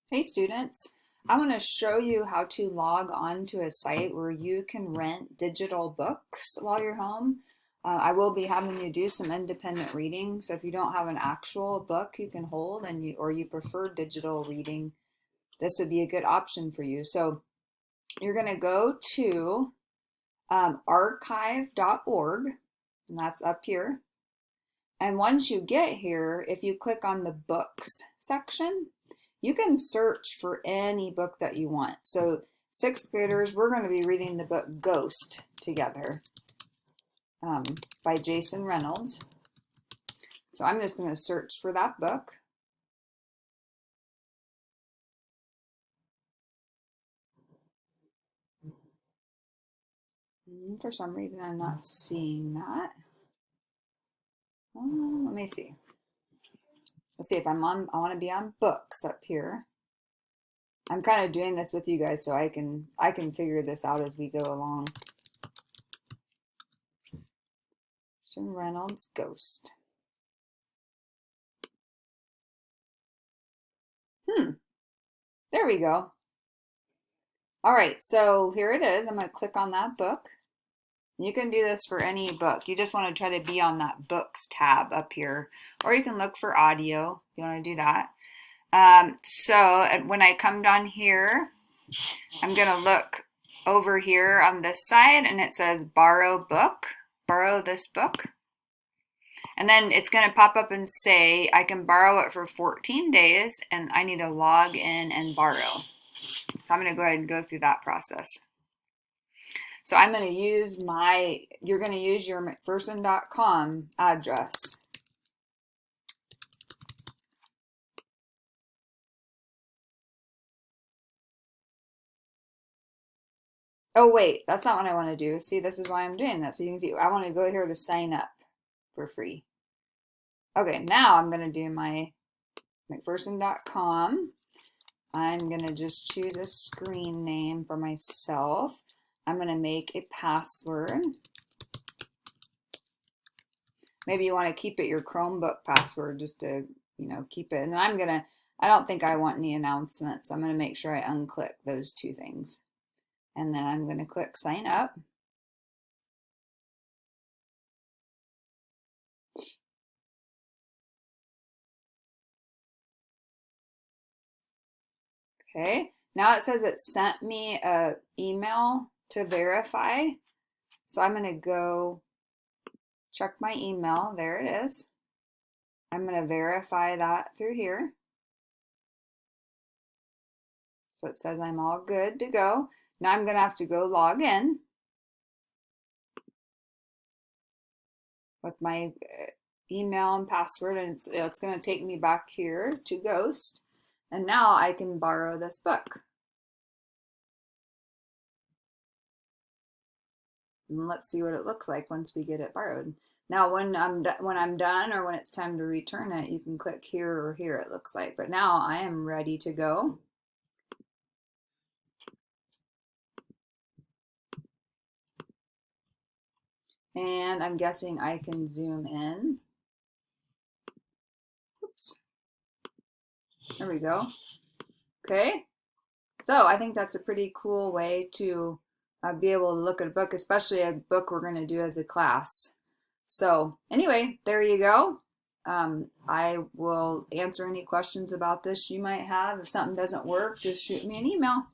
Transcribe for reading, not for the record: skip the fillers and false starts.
Hey students, I want to show you how to log on to a site where you can rent digital books while you're home. I will be having you do some independent reading, so if you don't have an actual book you can hold or you prefer digital reading, this would be a good option for you. So you're going to go to archive.org, and that's up here. And once you get here, if you click on the books section, you can search for any book that you want. So sixth graders, we're going to be reading the book Ghost together by Jason Reynolds. So I'm just going to search for that book. For some reason, I'm not seeing that. Let me see. Let's see if I'm on. I want to be on books up here. I'm kind of doing this with you guys so I can figure this out as we go along. Jason Reynolds Ghost. There we go. All right, so here it is. I'm going to click on that book. You can do this for any book. You just want to try to be on that books tab up here, or you can look for audio if you want to do that. So when I come down here, I'm going to look over here on this side and it says borrow book, borrow this book. And then it's going to pop up and say I can borrow it for 14 days and I need to log in and borrow. So I'm going to go ahead and go through that process. So I'm going to use you're going to use your McPherson.com address. Oh wait, that's not what I want to do. See, this is why I'm doing that. So you can see, I want to go here to sign up for free. Okay, now I'm going to do my McPherson.com. I'm going to just choose a screen name for myself. I'm going to make a password. Maybe you want to keep it your Chromebook password just to, keep it. And I don't think I want any announcements. I'm going to make sure I unclick those two things. And then I'm going to click sign up. Okay, now it says it sent me an email to verify. So I'm going to go check my email. There it is. I'm going to verify that through here. So it says I'm all good to go. Now I'm going to have to go log in with my email and password, and it's going to take me back here to Ghost. And now I can borrow this book. And let's see what it looks like once we get it borrowed. Now when I'm done or when it's time to return it, you can click here or here, it looks like. But now I am ready to go. And I'm guessing I can zoom in. Oops. There we go. Okay. So I think that's a pretty cool way to be able to look at a book, especially a book we're going to do as a class. So anyway, there you go. I will answer any questions about this you might have. If something doesn't work, just shoot me an email.